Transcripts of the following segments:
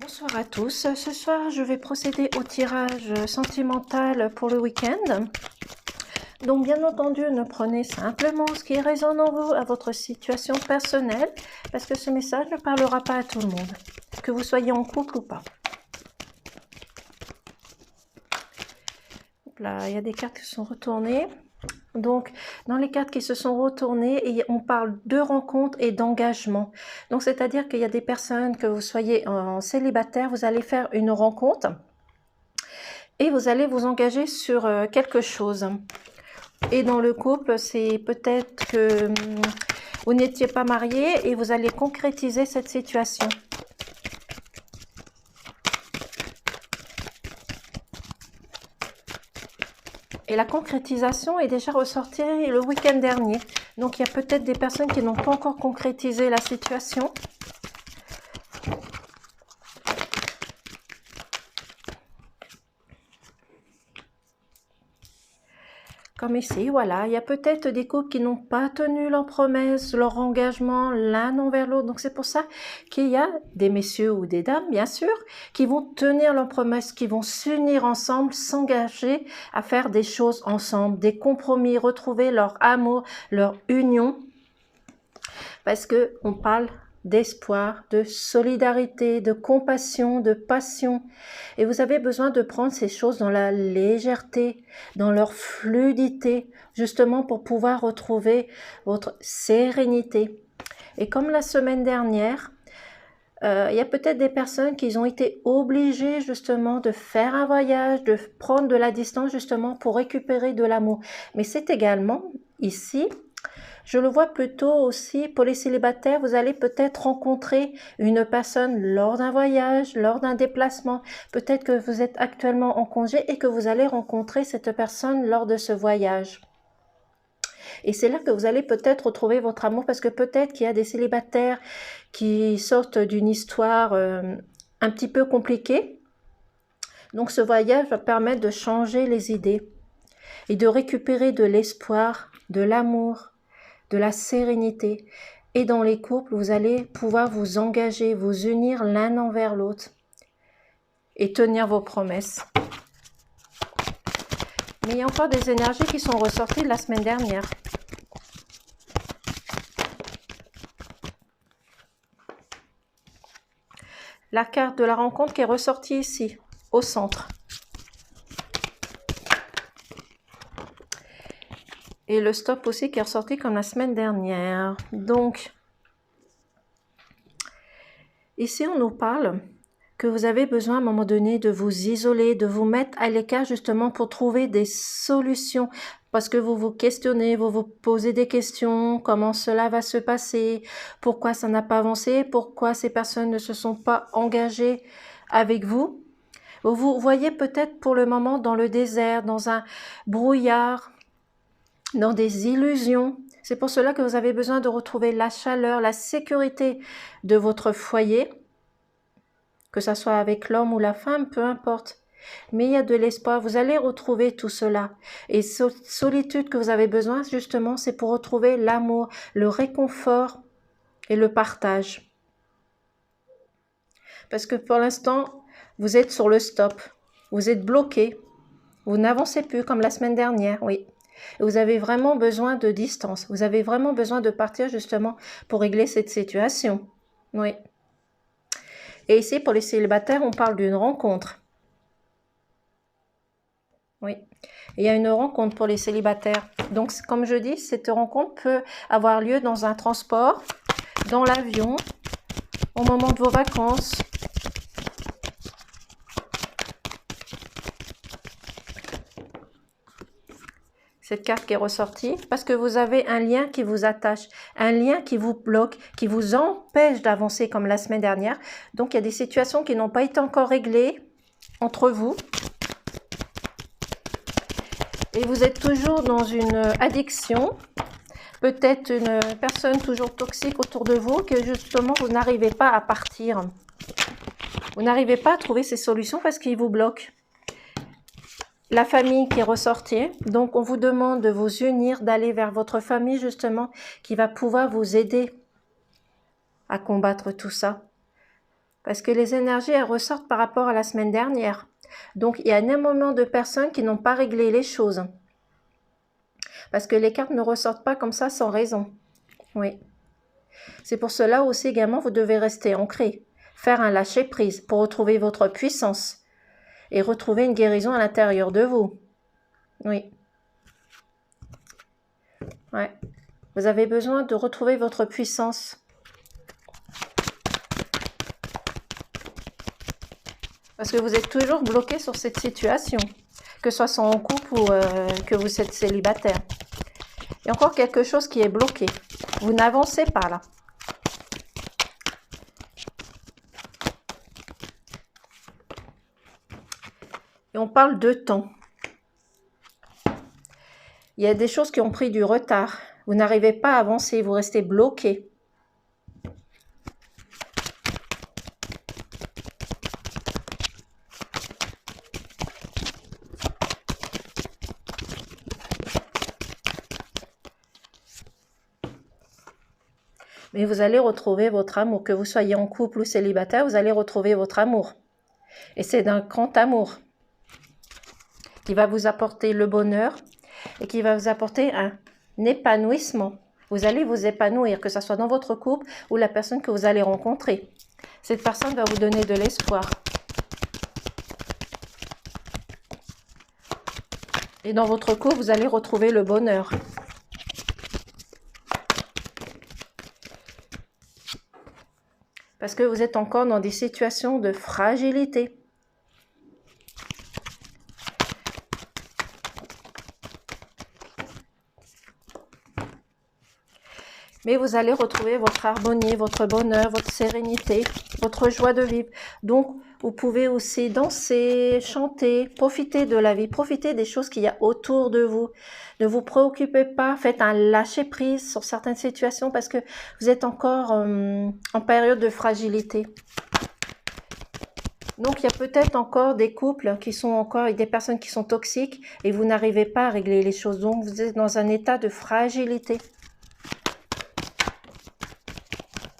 Bonsoir à tous. Ce soir, je vais procéder au tirage sentimental pour le week-end. Donc, bien entendu, ne prenez simplement ce qui résonne en vous, à votre situation personnelle, parce que ce message ne parlera pas à tout le monde, que vous soyez en couple ou pas. Là, il y a des cartes qui sont retournées. Donc, dans les cartes qui se sont retournées, on parle de rencontres et d'engagement. Donc, c'est-à-dire qu'il y a des personnes, que vous soyez en célibataire, vous allez faire une rencontre et vous allez vous engager sur quelque chose. Et dans le couple, c'est peut-être que vous n'étiez pas marié et vous allez concrétiser cette situation. Et la concrétisation est déjà ressortie le week-end dernier. Donc, il y a peut-être des personnes qui n'ont pas encore concrétisé la situation. Comme ici, voilà, il y a peut-être des couples qui n'ont pas tenu leurs promesses, leur engagement l'un envers l'autre. Donc, c'est pour ça qu'il y a des messieurs ou des dames, bien sûr, qui vont tenir leurs promesses, qui vont s'unir ensemble, s'engager à faire des choses ensemble, des compromis, retrouver leur amour, leur union. Parce que on parle d'espoir, de solidarité, de compassion, de passion. Et vous avez besoin de prendre ces choses dans la légèreté, dans leur fluidité, justement pour pouvoir retrouver votre sérénité. Et comme la semaine dernière, il y a peut-être des personnes qui ont été obligées justement de faire un voyage, de prendre de la distance justement pour récupérer de l'amour. Mais c'est également ici, je le vois plutôt aussi pour les célibataires, vous allez peut-être rencontrer une personne lors d'un voyage, lors d'un déplacement. Peut-être que vous êtes actuellement en congé et que vous allez rencontrer cette personne lors de ce voyage. Et c'est là que vous allez peut-être retrouver votre amour, parce que peut-être qu'il y a des célibataires qui sortent d'une histoire un petit peu compliquée. Donc ce voyage va permettre de changer les idées et de récupérer de l'espoir, de l'amour, de la sérénité. Et dans les couples, vous allez pouvoir vous engager, vous unir l'un envers l'autre et tenir vos promesses. Mais il y a encore des énergies qui sont ressorties de la semaine dernière. La carte de la rencontre qui est ressortie ici, au centre. Et le stop aussi qui est ressorti comme la semaine dernière. Donc, ici on nous parle que vous avez besoin à un moment donné de vous isoler, de vous mettre à l'écart justement pour trouver des solutions. Parce que vous vous questionnez, vous vous posez des questions, comment cela va se passer, pourquoi ça n'a pas avancé, pourquoi ces personnes ne se sont pas engagées avec vous. Vous vous voyez peut-être pour le moment dans le désert, dans un brouillard, dans des illusions. C'est pour cela que vous avez besoin de retrouver la chaleur, la sécurité de votre foyer, que ça soit avec l'homme ou la femme, peu importe. Mais il y a de l'espoir, vous allez retrouver tout cela. Et solitude que vous avez besoin, justement, c'est pour retrouver l'amour, le réconfort et le partage. Parce que pour l'instant, vous êtes sur le stop, vous êtes bloqué, vous n'avancez plus comme la semaine dernière, oui. Et vous avez vraiment besoin de distance, vous avez vraiment besoin de partir justement pour régler cette situation, oui. Et ici, pour les célibataires, on parle d'une rencontre. Oui, il y a une rencontre pour les célibataires. Donc, comme je dis, cette rencontre peut avoir lieu dans un transport, dans l'avion, au moment de vos vacances. Cette carte qui est ressortie, parce que vous avez un lien qui vous attache, un lien qui vous bloque, qui vous empêche d'avancer comme la semaine dernière. Donc, il y a des situations qui n'ont pas été encore réglées entre vous. Et vous êtes toujours dans une addiction, peut-être une personne toujours toxique autour de vous, que justement vous n'arrivez pas à partir. Vous n'arrivez pas à trouver ces solutions parce qu'ils vous bloquent. La famille qui est ressortie, donc on vous demande de vous unir, d'aller vers votre famille justement, qui va pouvoir vous aider à combattre tout ça. Parce que les énergies, elles ressortent par rapport à la semaine dernière. Donc, il y a énormément de personnes qui n'ont pas réglé les choses. Parce que les cartes ne ressortent pas comme ça sans raison. Oui. C'est pour cela aussi également, vous devez rester ancré. Faire un lâcher-prise pour retrouver votre puissance. Et retrouver une guérison à l'intérieur de vous. Oui. Ouais. Vous avez besoin de retrouver votre puissance. Parce que vous êtes toujours bloqué sur cette situation. Que ce soit en couple ou que vous êtes célibataire. Il y a encore quelque chose qui est bloqué. Vous n'avancez pas là. Et on parle de temps. Il y a des choses qui ont pris du retard. Vous n'arrivez pas à avancer, vous restez bloqué. Mais vous allez retrouver votre amour. Que vous soyez en couple ou célibataire, vous allez retrouver votre amour. Et c'est d'un grand amour qui va vous apporter le bonheur et qui va vous apporter un épanouissement. Vous allez vous épanouir, que ce soit dans votre couple ou la personne que vous allez rencontrer. Cette personne va vous donner de l'espoir. Et dans votre couple, vous allez retrouver le bonheur. Parce que vous êtes encore dans des situations de fragilité. Mais vous allez retrouver votre harmonie, votre bonheur, votre sérénité, votre joie de vivre. Donc, vous pouvez aussi danser, chanter, profiter de la vie, profiter des choses qu'il y a autour de vous. Ne vous préoccupez pas, faites un lâcher-prise sur certaines situations parce que vous êtes encore en période de fragilité. Donc, il y a peut-être encore des couples qui sont encore avec des personnes qui sont toxiques et vous n'arrivez pas à régler les choses. Donc, vous êtes dans un état de fragilité.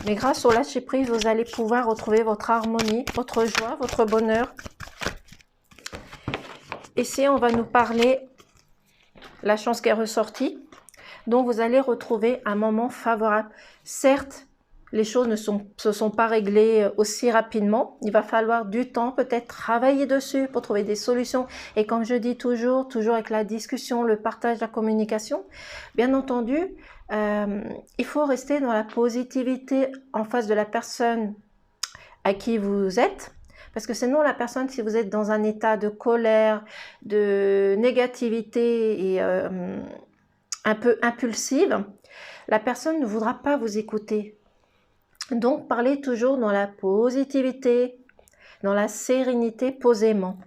Mais grâce au lâcher-prise, vous allez pouvoir retrouver votre harmonie, votre joie, votre bonheur. Ici, on va nous parler la chance qui est ressortie. Donc, vous allez retrouver un moment favorable. Certes, les choses ne se sont pas réglées aussi rapidement. Il va falloir du temps, peut-être travailler dessus pour trouver des solutions. Et comme je dis toujours avec la discussion, le partage, la communication, bien entendu, il faut rester dans la positivité en face de la personne à qui vous êtes. Parce que sinon, la personne, si vous êtes dans un état de colère, de négativité et un peu impulsive, la personne ne voudra pas vous écouter. Donc, parlez toujours dans la positivité, dans la sérénité, posément.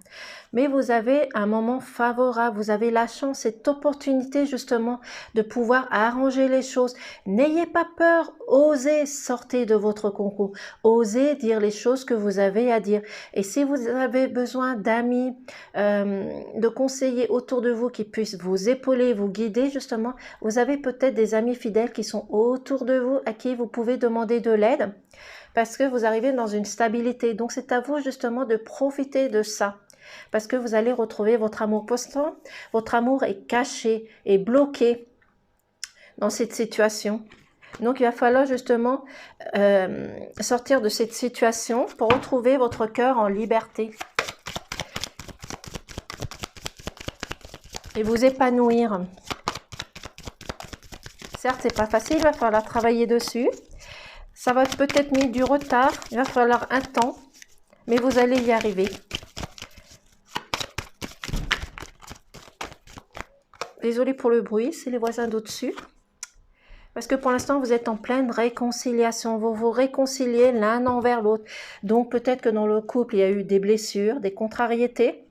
Mais vous avez un moment favorable, vous avez la chance, cette opportunité justement de pouvoir arranger les choses. N'ayez pas peur, osez sortir de votre concours, osez dire les choses que vous avez à dire. Et si vous avez besoin d'amis, de conseillers autour de vous qui puissent vous épauler, vous guider justement, vous avez peut-être des amis fidèles qui sont autour de vous, à qui vous pouvez demander de l'aide. Parce que vous arrivez dans une stabilité. Donc, c'est à vous justement de profiter de ça. Parce que vous allez retrouver votre amour postant. Votre amour est caché et bloqué dans cette situation. Donc, il va falloir justement sortir de cette situation pour retrouver votre cœur en liberté. Et vous épanouir. Certes, c'est pas facile, il va falloir travailler dessus. Ça va peut-être mettre du retard, il va falloir un temps, mais vous allez y arriver. Désolée pour le bruit, c'est les voisins d'au-dessus. Parce que pour l'instant, vous êtes en pleine réconciliation. Vous vous réconciliez l'un envers l'autre. Donc peut-être que dans le couple, il y a eu des blessures, des contrariétés,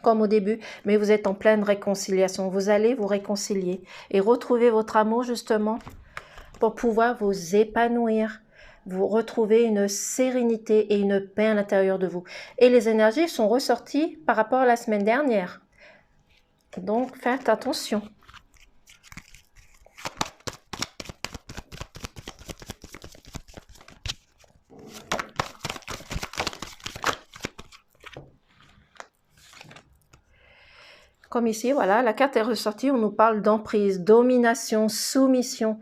comme au début, mais vous êtes en pleine réconciliation. Vous allez vous réconcilier et retrouver votre amour justement pour pouvoir vous épanouir, vous retrouver une sérénité et une paix à l'intérieur de vous. Et les énergies sont ressorties par rapport à la semaine dernière. Donc, faites attention. comme ici, voilà, la carte est ressortie, on nous parle d'emprise, domination, soumission.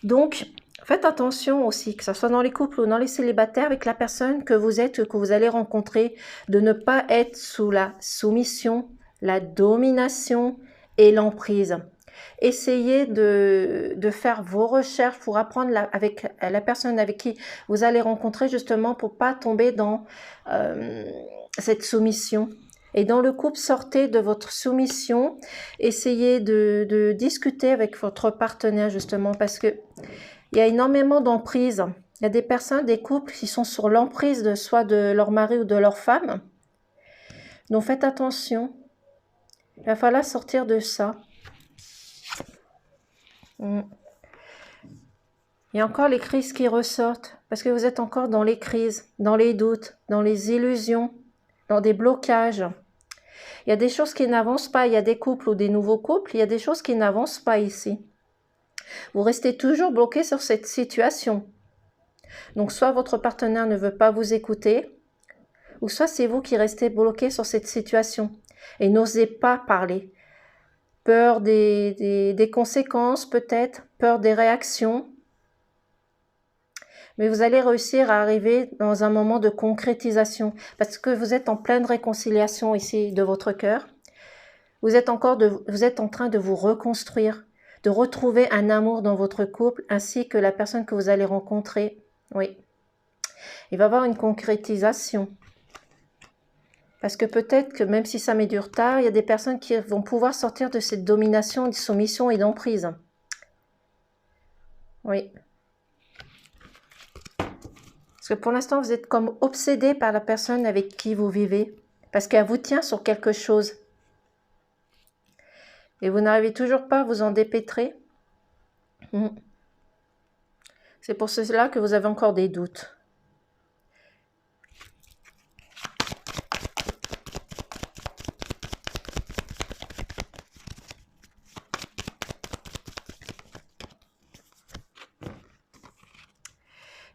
Donc, faites attention aussi, que ce soit dans les couples ou dans les célibataires, avec la personne que vous êtes, que vous allez rencontrer, de ne pas être sous la soumission, la domination et l'emprise. Essayez de faire vos recherches pour apprendre avec la personne avec qui vous allez rencontrer, justement, pour pas tomber dans cette soumission. Et dans le couple, sortez de votre soumission, essayez de discuter avec votre partenaire, justement, parce que il y a énormément d'emprise. Il y a des personnes, des couples qui sont sur l'emprise de soit de leur mari ou de leur femme. Donc faites attention. Il va falloir sortir de ça. Il y a encore les crises qui ressortent, parce que vous êtes encore dans les crises, dans les doutes, dans les illusions, dans des blocages. Il y a des choses qui n'avancent pas, il y a des couples ou des nouveaux couples, il y a des choses qui n'avancent pas ici. Vous restez toujours bloqué sur cette situation. Donc soit votre partenaire ne veut pas vous écouter, ou soit c'est vous qui restez bloqué sur cette situation et n'osez pas parler. Peur des conséquences peut-être, peur des réactions. Mais vous allez réussir à arriver dans un moment de concrétisation parce que vous êtes en pleine réconciliation ici de votre cœur. Vous êtes en train de vous reconstruire, de retrouver un amour dans votre couple ainsi que la personne que vous allez rencontrer. Oui. Il va y avoir une concrétisation. Parce que peut-être que même si ça met du retard, il y a des personnes qui vont pouvoir sortir de cette domination, de soumission et d'emprise. Oui. Parce que pour l'instant, vous êtes comme obsédé par la personne avec qui vous vivez. Parce qu'elle vous tient sur quelque chose. Et vous n'arrivez toujours pas à vous en dépêtrer. C'est pour cela que vous avez encore des doutes.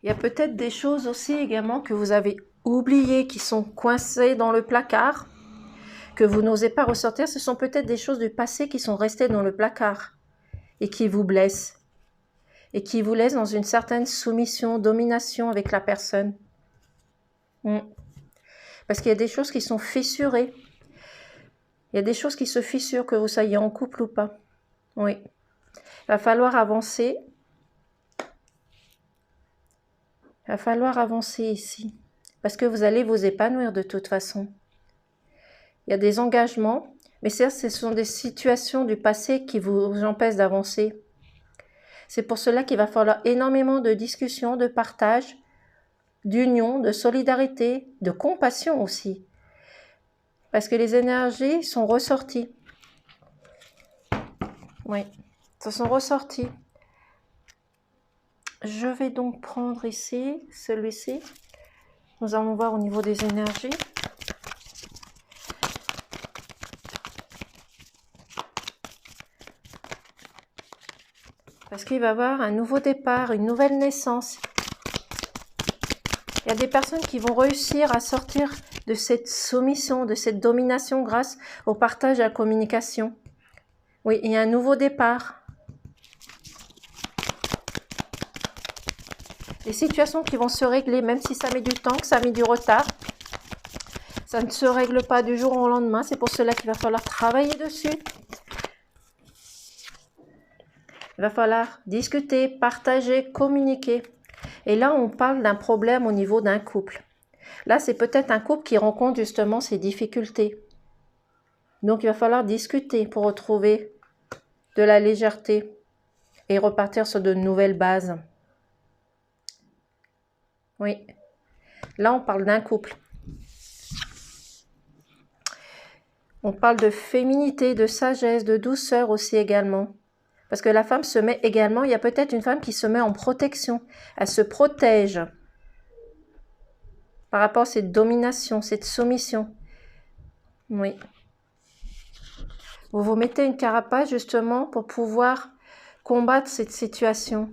Il y a peut-être des choses aussi également que vous avez oubliées, qui sont coincées dans le placard, que vous n'osez pas ressortir. Ce sont peut-être des choses du passé qui sont restées dans le placard et qui vous blessent. Et qui vous laissent dans une certaine soumission, domination avec la personne. Parce qu'il y a des choses qui sont fissurées. Il y a des choses qui se fissurent, que vous soyez en couple ou pas. Oui. Il va falloir avancer. Il va falloir avancer ici. Parce que vous allez vous épanouir de toute façon. Il y a des engagements. Mais certes, ce sont des situations du passé qui vous empêchent d'avancer. C'est pour cela qu'il va falloir énormément de discussions, de partage, d'union, de solidarité, de compassion aussi. Parce que les énergies sont ressorties. Oui, elles sont ressorties. Je vais donc prendre ici, celui-ci. Nous allons voir au niveau des énergies. Parce qu'il va y avoir un nouveau départ, une nouvelle naissance. Il y a des personnes qui vont réussir à sortir de cette soumission, de cette domination grâce au partage et à la communication. Oui, il y a un nouveau départ. Les situations qui vont se régler, même si ça met du temps, que ça met du retard, ça ne se règle pas du jour au lendemain. C'est pour cela qu'il va falloir travailler dessus. Il va falloir discuter, partager, communiquer. Et là, on parle d'un problème au niveau d'un couple. Là, c'est peut-être un couple qui rencontre justement ces difficultés. Donc, il va falloir discuter pour retrouver de la légèreté et repartir sur de nouvelles bases. Oui. Là, on parle d'un couple. On parle de féminité, de sagesse, de douceur aussi également. Parce que la femme se met également, il y a peut-être une femme qui se met en protection. Elle se protège par rapport à cette domination, cette soumission. Oui. Vous vous mettez une carapace justement pour pouvoir combattre cette situation.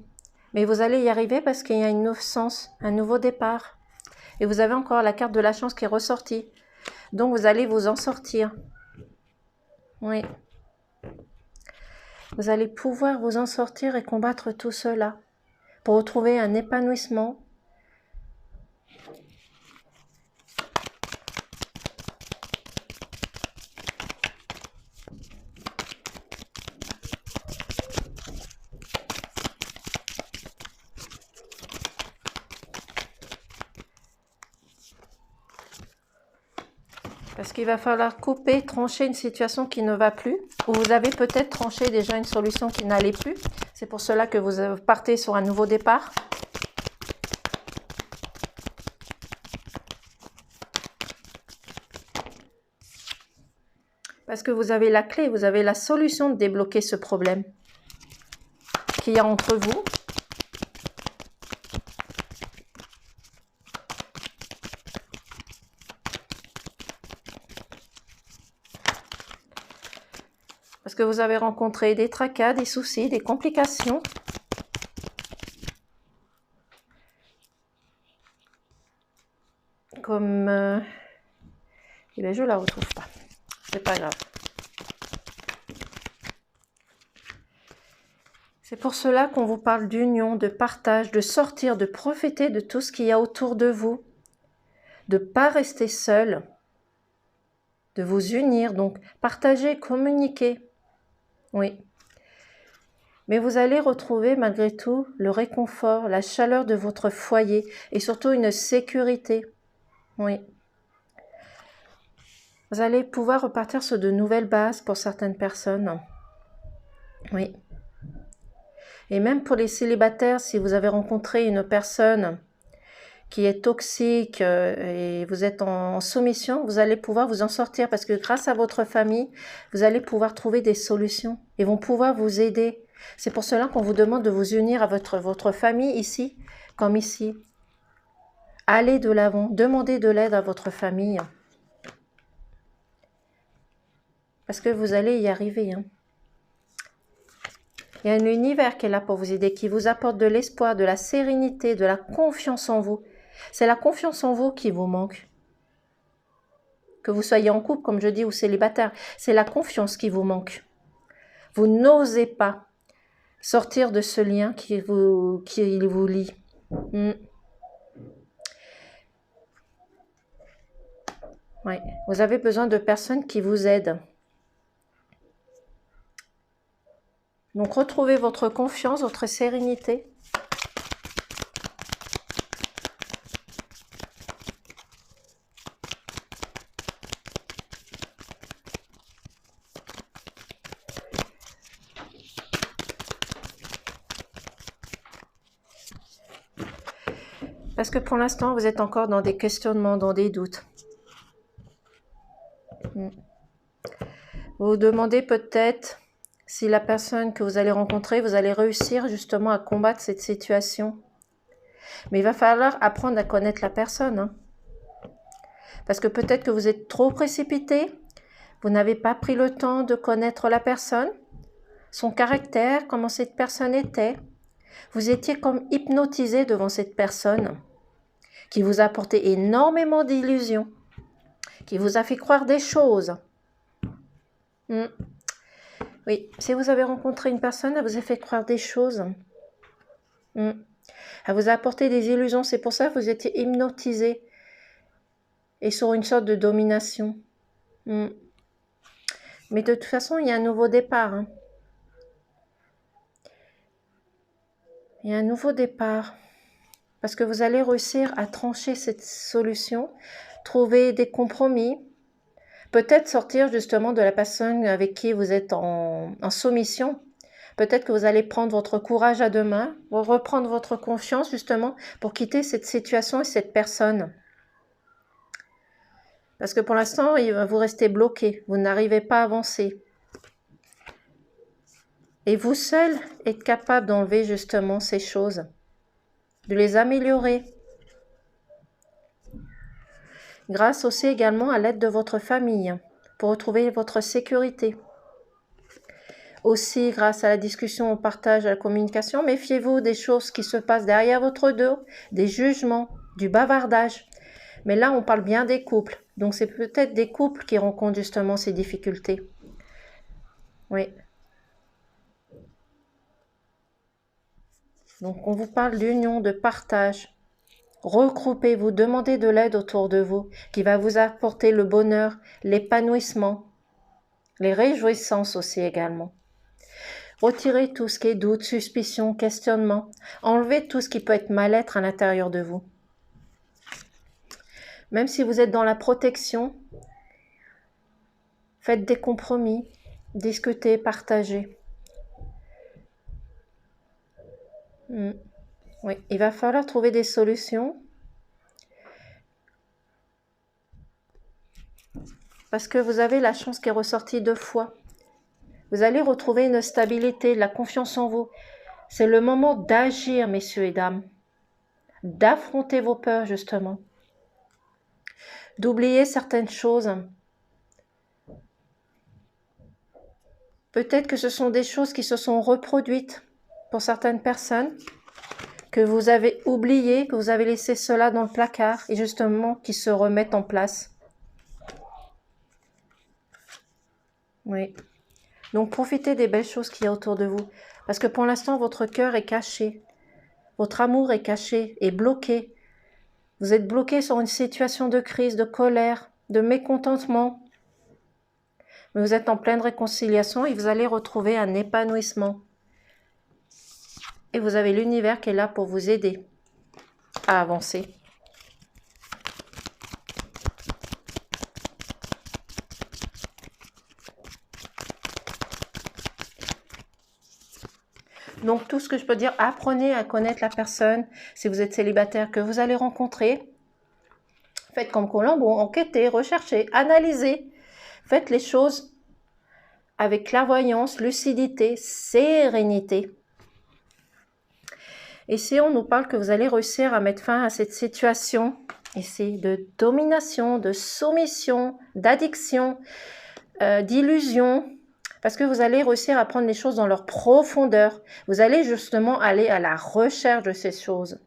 Mais vous allez y arriver parce qu'il y a une naissance, un nouveau départ. Et vous avez encore la carte de la chance qui est ressortie. Donc vous allez vous en sortir. Oui. Vous allez pouvoir vous en sortir et combattre tout cela pour retrouver un épanouissement. Parce qu'il va falloir couper, trancher une situation qui ne va plus, ou vous avez peut-être tranché déjà une solution qui n'allait plus. C'est pour cela que vous partez sur un nouveau départ. Parce que vous avez la clé, vous avez la solution de débloquer ce problème qu'il y a entre vous. Parce que vous avez rencontré des tracas, des soucis, des complications. Comme... eh bien, je ne la retrouve pas. C'est pas grave. C'est pour cela qu'on vous parle d'union, de partage, de sortir, de profiter de tout ce qu'il y a autour de vous. De ne pas rester seul. De vous unir, donc partager, communiquer. Oui. Mais vous allez retrouver malgré tout le réconfort, la chaleur de votre foyer et surtout une sécurité. Oui. Vous allez pouvoir repartir sur de nouvelles bases pour certaines personnes. Oui. Et même pour les célibataires, si vous avez rencontré une personne qui est toxique et vous êtes en soumission, vous allez pouvoir vous en sortir parce que grâce à votre famille, vous allez pouvoir trouver des solutions et vont pouvoir vous aider. C'est pour cela qu'on vous demande de vous unir à votre famille ici, comme ici. Allez de l'avant, demandez de l'aide à votre famille. Parce que vous allez y arriver. Hein. Il y a un univers qui est là pour vous aider, qui vous apporte de l'espoir, de la sérénité, de la confiance en vous. C'est la confiance en vous qui vous manque. Que vous soyez en couple, comme je dis, ou célibataire, c'est la confiance qui vous manque. Vous n'osez pas sortir de ce lien qui vous lie. Ouais. Vous avez besoin de personnes qui vous aident. Donc, retrouvez votre confiance, votre sérénité. Parce que pour l'instant, vous êtes encore dans des questionnements, dans des doutes. Vous vous demandez peut-être si la personne que vous allez rencontrer, vous allez réussir justement à combattre cette situation. Mais il va falloir apprendre à connaître la personne. Hein. Parce que peut-être que vous êtes trop précipité, vous n'avez pas pris le temps de connaître la personne, son caractère, comment cette personne était. Vous étiez comme hypnotisé devant cette personne qui vous a apporté énormément d'illusions, qui vous a fait croire des choses. Oui, si vous avez rencontré une personne, elle vous a fait croire des choses. Elle vous a apporté des illusions, c'est pour ça que vous étiez hypnotisé et sur une sorte de domination. Mais de toute façon, il y a un nouveau départ. Hein. Il y a un nouveau départ. Parce que vous allez réussir à trancher cette solution, trouver des compromis, peut-être sortir justement de la personne avec qui vous êtes en soumission. Peut-être que vous allez prendre votre courage à deux mains, reprendre votre confiance justement pour quitter cette situation et cette personne. Parce que pour l'instant, vous restez bloqué, vous n'arrivez pas à avancer. Et vous seul êtes capable d'enlever justement ces choses, de les améliorer. Grâce aussi également à l'aide de votre famille, pour retrouver votre sécurité. Aussi grâce à la discussion, au partage, à la communication, méfiez-vous des choses qui se passent derrière votre dos, des jugements, du bavardage. Mais là, on parle bien des couples. Donc, c'est peut-être des couples qui rencontrent justement ces difficultés. Oui. Donc, on vous parle d'union, de partage. Regroupez-vous, demandez de l'aide autour de vous, qui va vous apporter le bonheur, l'épanouissement, les réjouissances aussi également. Retirez tout ce qui est doute, suspicion, questionnement. Enlevez tout ce qui peut être mal-être à l'intérieur de vous. Même si vous êtes dans la protection, faites des compromis, discutez, partagez. Oui, il va falloir trouver des solutions. Parce que vous avez la chance qui est ressortie 2 fois. Vous allez retrouver une stabilité, de la confiance en vous. C'est le moment d'agir, messieurs et dames. D'affronter vos peurs, justement. D'oublier certaines choses. Peut-être que ce sont des choses qui se sont reproduites pour certaines personnes, que vous avez oublié, que vous avez laissé cela dans le placard et justement qui se remettent en place. Oui. Donc profitez des belles choses qu'il y a autour de vous. Parce que pour l'instant, votre cœur est caché. Votre amour est caché, est bloqué. Vous êtes bloqué sur une situation de crise, de colère, de mécontentement. Mais vous êtes en pleine réconciliation et vous allez retrouver un épanouissement. Et vous avez l'univers qui est là pour vous aider à avancer. Donc tout ce que je peux dire, apprenez à connaître la personne, si vous êtes célibataire, que vous allez rencontrer. Faites comme Colombo, enquêtez, recherchez, analysez. Faites les choses avec clairvoyance, lucidité, sérénité. Ici, on nous parle que vous allez réussir à mettre fin à cette situation ici de domination, de soumission, d'addiction, d'illusion. Parce que vous allez réussir à prendre les choses dans leur profondeur. Vous allez justement aller à la recherche de ces choses.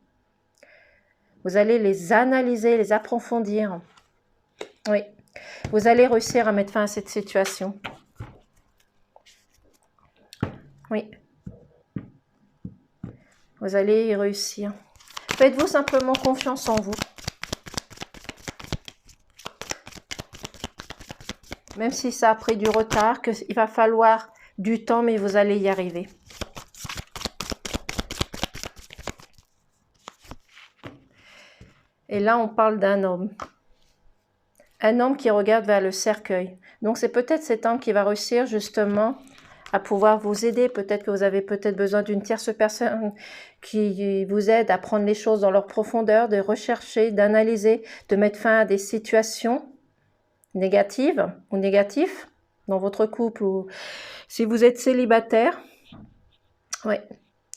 Vous allez les analyser, les approfondir. Oui. Vous allez réussir à mettre fin à cette situation. Oui. Vous allez y réussir. Faites-vous simplement confiance en vous. Même si ça a pris du retard, qu'il va falloir du temps, mais vous allez y arriver. Et là, on parle d'un homme. Un homme qui regarde vers le cercueil. Donc, c'est peut-être cet homme qui va réussir justement à pouvoir vous aider. Peut-être que vous avez peut-être besoin d'une tierce personne qui vous aide à prendre les choses dans leur profondeur, de rechercher, d'analyser, de mettre fin à des situations négatives ou négatifs dans votre couple ou si vous êtes célibataire. Oui,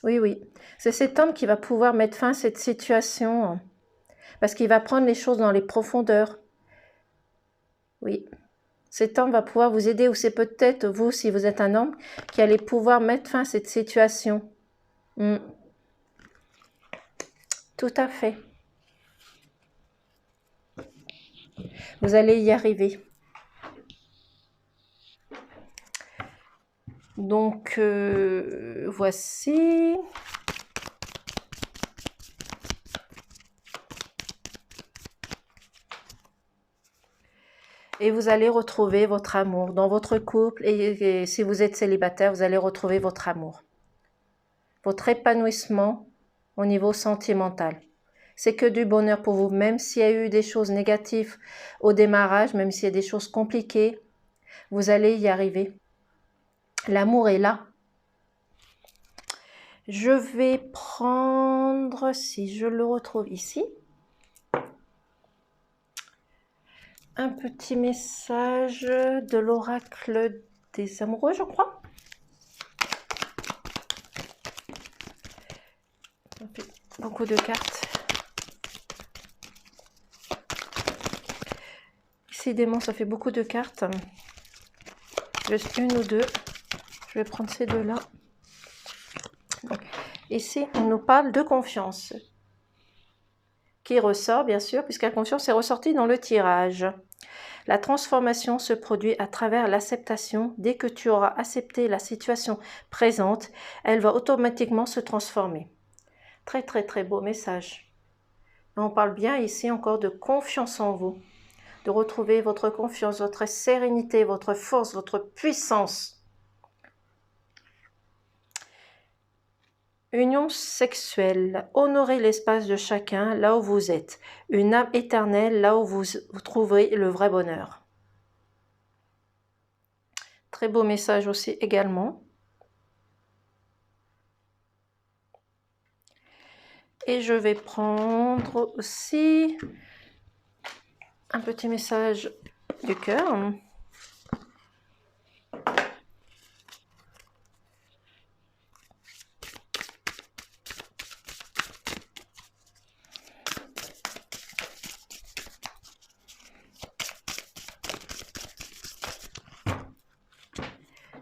oui, oui. C'est cet homme qui va pouvoir mettre fin à cette situation parce qu'il va prendre les choses dans les profondeurs. Oui. Cet homme va pouvoir vous aider ou c'est peut-être vous, si vous êtes un homme, qui allez pouvoir mettre fin à cette situation. Tout à fait. Vous allez y arriver. Donc, voici. Et vous allez retrouver votre amour dans votre couple. Et si vous êtes célibataire, vous allez retrouver votre amour. Votre épanouissement au niveau sentimental. C'est que du bonheur pour vous, même s'il y a eu des choses négatives au démarrage, même s'il y a des choses compliquées, vous allez y arriver. L'amour est là. Je vais prendre, si je le retrouve ici, un petit message de l'oracle des amoureux, je crois. Beaucoup de cartes. Décidément, ça fait beaucoup de cartes. Juste une ou deux. Je vais prendre ces deux-là. Ici, on nous parle de confiance. Qui ressort, bien sûr, puisque la confiance est ressortie dans le tirage. La transformation se produit à travers l'acceptation. Dès que tu auras accepté la situation présente, elle va automatiquement se transformer. Très très très beau message. On parle bien ici encore de confiance en vous, de retrouver votre confiance, votre sérénité, votre force, votre puissance. Union sexuelle, honorez l'espace de chacun là où vous êtes. Une âme éternelle là où vous trouverez le vrai bonheur. Très beau message aussi également. Et je vais prendre aussi un petit message du cœur.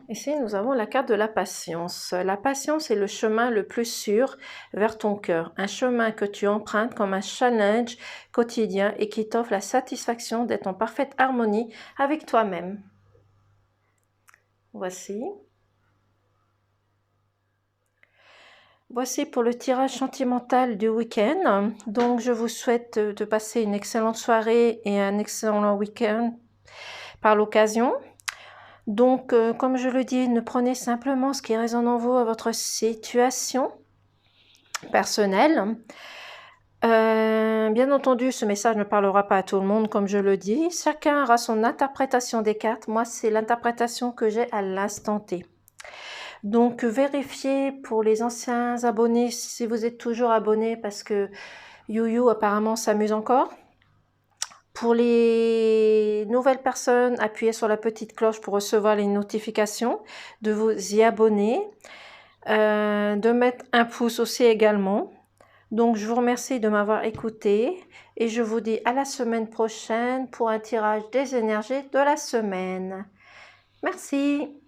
Ici, nous avons la carte de la patience. La patience est le chemin le plus sûr vers ton cœur. Un chemin que tu empruntes comme un challenge quotidien et qui t'offre la satisfaction d'être en parfaite harmonie avec toi-même. Voici. Voici pour le tirage sentimental du week-end. Donc, je vous souhaite de passer une excellente soirée et un excellent week-end par l'occasion. Donc, comme je le dis, ne prenez simplement ce qui résonne en vous à votre situation personnelle. Bien entendu, ce message ne parlera pas à tout le monde, comme je le dis. Chacun aura son interprétation des cartes. Moi, c'est l'interprétation que j'ai à l'instant T. Donc, vérifiez pour les anciens abonnés si vous êtes toujours abonnés parce que YouYou apparemment s'amuse encore. Pour les nouvelles personnes, appuyez sur la petite cloche pour recevoir les notifications, de vous y abonner, de mettre un pouce aussi également. Donc, je vous remercie de m'avoir écouté et je vous dis à la semaine prochaine pour un tirage des énergies de la semaine. Merci.